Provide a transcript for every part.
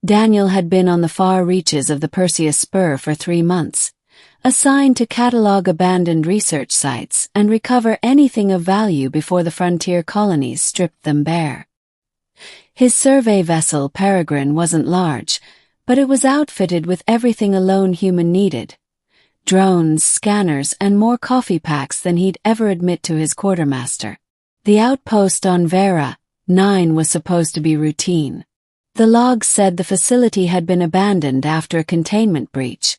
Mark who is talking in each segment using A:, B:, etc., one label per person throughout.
A: Daniel had been on the far reaches of the Perseus Spur for 3 months, assigned to catalog abandoned research sites and recover anything of value before the frontier colonies stripped them bare. His survey vessel Peregrine wasn't large, but it was outfitted with everything a lone human needed: drones, scanners, and more coffee packs than he'd ever admit to his quartermaster. The outpost on Vera 9 was supposed to be routine. The logs said the facility had been abandoned after a containment breach,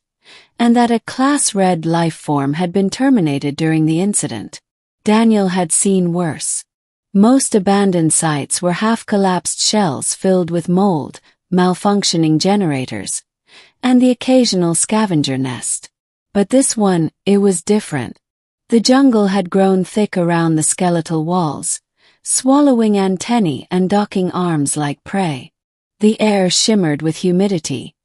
A: and that a Class Red life form had been terminated during the incident. Daniel had seen worse. Most abandoned sites were half-collapsed shells filled with mold, malfunctioning generators, and the occasional scavenger nest. But this one, it was different. The jungle had grown thick around the skeletal walls, swallowing antennae and docking arms like prey. The air shimmered with humidity,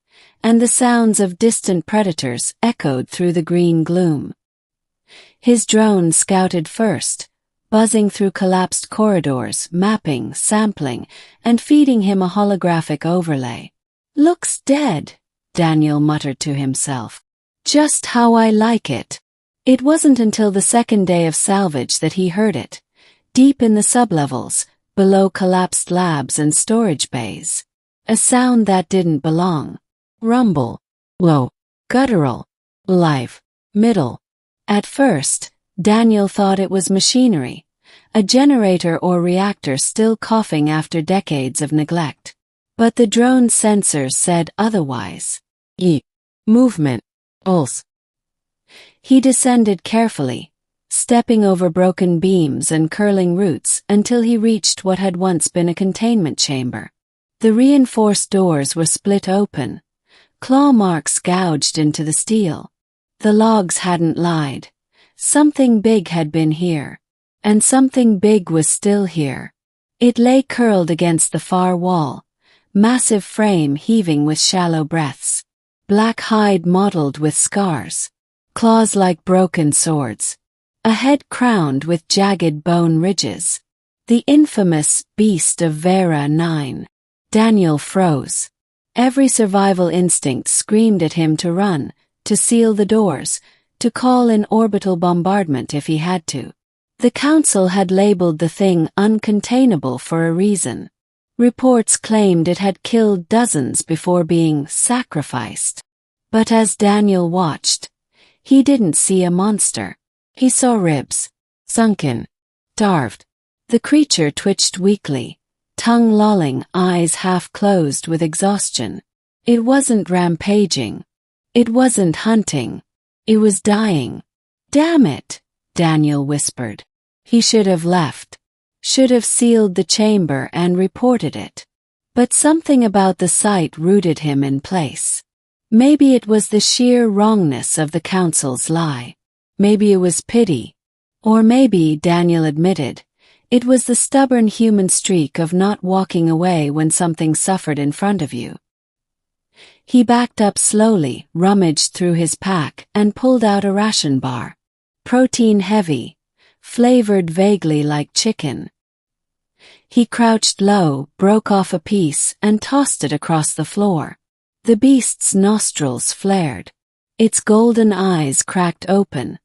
A: and the sounds of distant predators echoed through the green gloom. His drone scouted first, buzzing through collapsed corridors, mapping, sampling, and feeding him a holographic overlay. "Looks dead," Daniel muttered to himself. "Just how I like it." It wasn't until the second day of salvage that he heard it, deep in the sublevels, below collapsed labs and storage bays. A sound that didn't belong. Rumble. Low. Guttural. Live. Middle. At first, Daniel thought it was machinery, a generator or reactor still coughing after decades of neglect. But the drone's sensors said otherwise. Movement. Pulse. He descended carefully, stepping over broken beams and curling roots until he reached what had once been a containment chamber. The reinforced doors were split open, claw marks gouged into the steel. The logs hadn't lied. Something big had been here, and something big was still here. It lay curled against the far wall, massive frame heaving with shallow breaths, black hide mottled with scars, claws like broken swords, a head crowned with jagged bone ridges. The infamous beast of Vera 9. Daniel froze. Every survival instinct screamed at him to run, to seal the doors, to call in orbital bombardment if he had to. The Council had labeled the thing uncontainable for a reason. Reports claimed it had killed dozens before being sacrificed. But as Daniel watched, he didn't see a monster. He saw ribs, sunken, starved. The creature twitched weakly, tongue lolling, eyes half closed with exhaustion. It wasn't rampaging. It wasn't hunting. It was dying. "Damn it," Daniel whispered. He should have left. Should have sealed the chamber and reported it. But something about the sight rooted him in place. Maybe it was the sheer wrongness of the Council's lie. Maybe it was pity. Or maybe, Daniel admitted, it was the stubborn human streak of not walking away when something suffered in front of you. He backed up slowly, rummaged through his pack, and pulled out a ration bar. Protein heavy, flavored vaguely like chicken. He crouched low, broke off a piece, and tossed it across the floor. The beast's nostrils flared. Its golden eyes cracked open,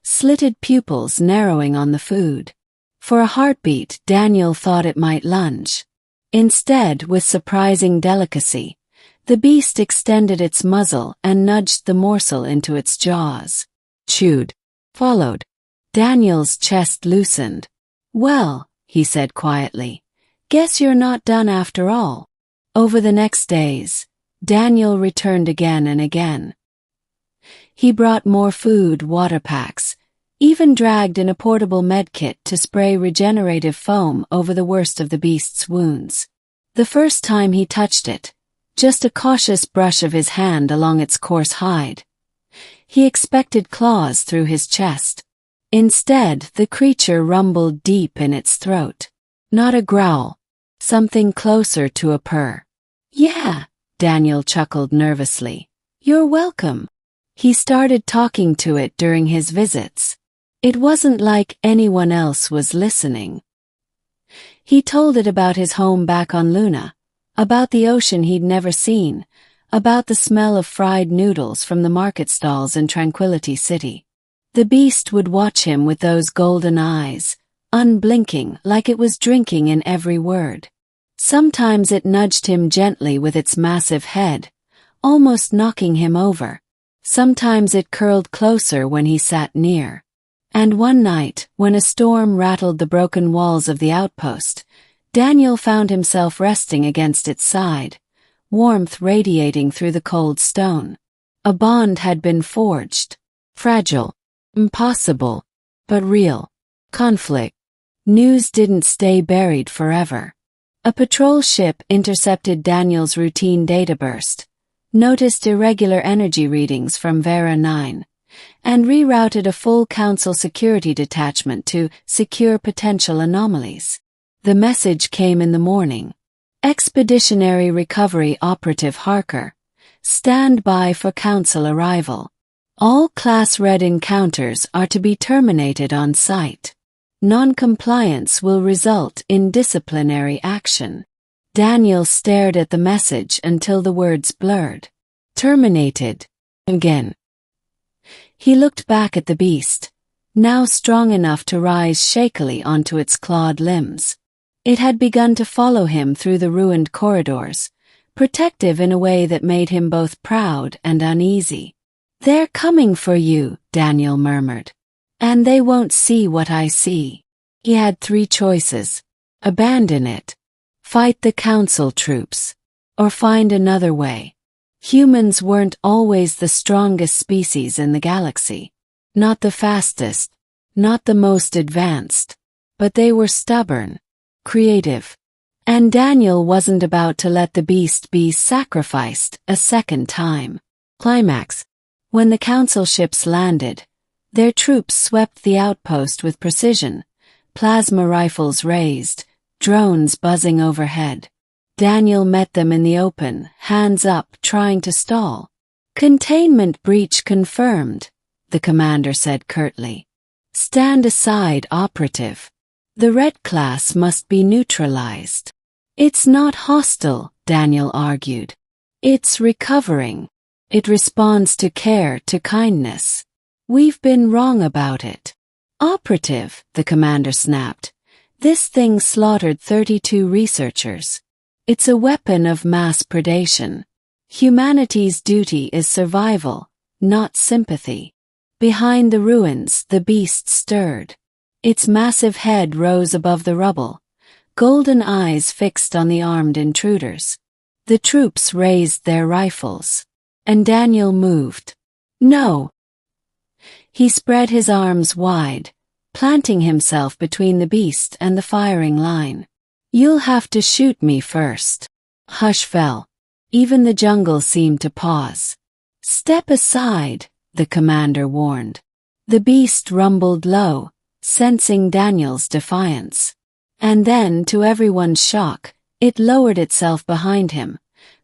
A: slitted pupils narrowing on the food. For a heartbeat, Daniel thought it might lunge. Instead, with surprising delicacy, the beast extended its muzzle and nudged the morsel into its jaws. Chewed. Followed. Daniel's chest loosened. "Well," he said quietly, "guess you're not done after all." Over the next days, Daniel returned again and again. He brought more food, water packs, even dragged in a portable medkit to spray regenerative foam over the worst of the beast's wounds. The first time he touched it, just a cautious brush of his hand along its coarse hide. He expected claws through his chest. Instead, the creature rumbled deep in its throat. Not a growl, something closer to a purr. "Yeah," Daniel chuckled nervously. "You're welcome." He started talking to it during his visits. It wasn't like anyone else was listening. He told it about his home back on Luna, about the ocean he'd never seen, about the smell of fried noodles from the market stalls in Tranquility City. The beast would watch him with those golden eyes, unblinking like it was drinking in every word. Sometimes it nudged him gently with its massive head, almost knocking him over. Sometimes it curled closer when he sat near. And one night, when a storm rattled the broken walls of the outpost, Daniel found himself resting against its side, warmth radiating through the cold stone. A bond had been forged. Fragile. Impossible. But real. Conflict. News didn't stay buried forever. A patrol ship intercepted Daniel's routine data burst, noticed irregular energy readings from Vera 9, and rerouted a full Council security detachment to secure potential anomalies. The message came in the morning. Expeditionary Recovery Operative Harker. Stand by for Council arrival. All Class Red encounters are to be terminated on site. Non-compliance will result in disciplinary action. Daniel stared at the message until the words blurred. Terminated. Again. He looked back at the beast, now strong enough to rise shakily onto its clawed limbs. It had begun to follow him through the ruined corridors, protective in a way that made him both proud and uneasy. "They're coming for you," Daniel murmured. "And they won't see what I see." He had 3 choices. Abandon it, fight the Council troops, or find another way. Humans weren't always the strongest species in the galaxy. Not the fastest, not the most advanced. But they were stubborn, creative. And Daniel wasn't about to let the beast be sacrificed a second time. Climax. When the Council ships landed, their troops swept the outpost with precision, plasma rifles raised, drones buzzing overhead. Daniel met them in the open, hands up, trying to stall. "Containment breach confirmed," the commander said curtly. "Stand aside, operative. The Red class must be neutralized." "It's not hostile," Daniel argued. "It's recovering. It responds to care, to kindness. We've been wrong about it." "Operative," the commander snapped. "This thing slaughtered 32 researchers. It's a weapon of mass predation. Humanity's duty is survival, not sympathy." Behind the ruins, the beast stirred. Its massive head rose above the rubble, golden eyes fixed on the armed intruders. The troops raised their rifles. And Daniel moved. "No." He spread his arms wide, planting himself between the beast and the firing line. "You'll have to shoot me first." Hush fell. Even the jungle seemed to pause. "Step aside," the commander warned. The beast rumbled low, sensing Daniel's defiance. And then, to everyone's shock, it lowered itself behind him,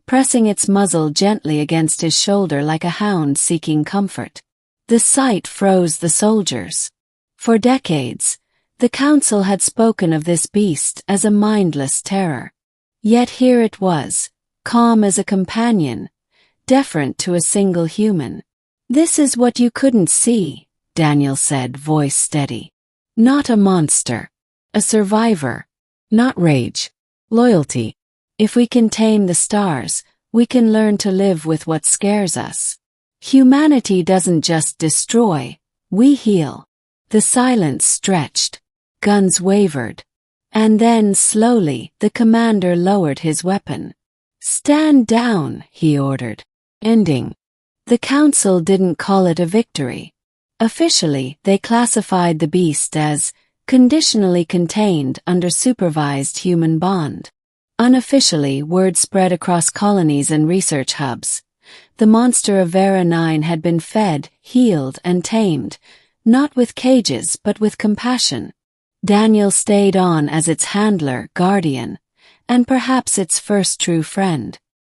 A: pressing its muzzle gently against his shoulder like a hound seeking comfort. The sight froze the soldiers. For decades, the Council had spoken of this beast as a mindless terror. Yet here it was, calm as a companion, deferent to a single human. "This is what you couldn't see," Daniel said, voice steady. "Not a monster. A survivor. Not rage. Loyalty. If we can tame the stars, we can learn to live with what scares us. Humanity doesn't just destroy, we heal." The silence stretched. Guns wavered. And then, slowly, the commander lowered his weapon. "Stand down," he ordered. Ending. The Council didn't call it a victory. Officially, they classified the beast as conditionally contained under supervised human bond. Unofficially, word spread across colonies and research hubs. The monster of Vera 9 had been fed, healed, and tamed, not with cages but with compassion. Daniel stayed on as its handler, guardian, and perhaps its first true friend.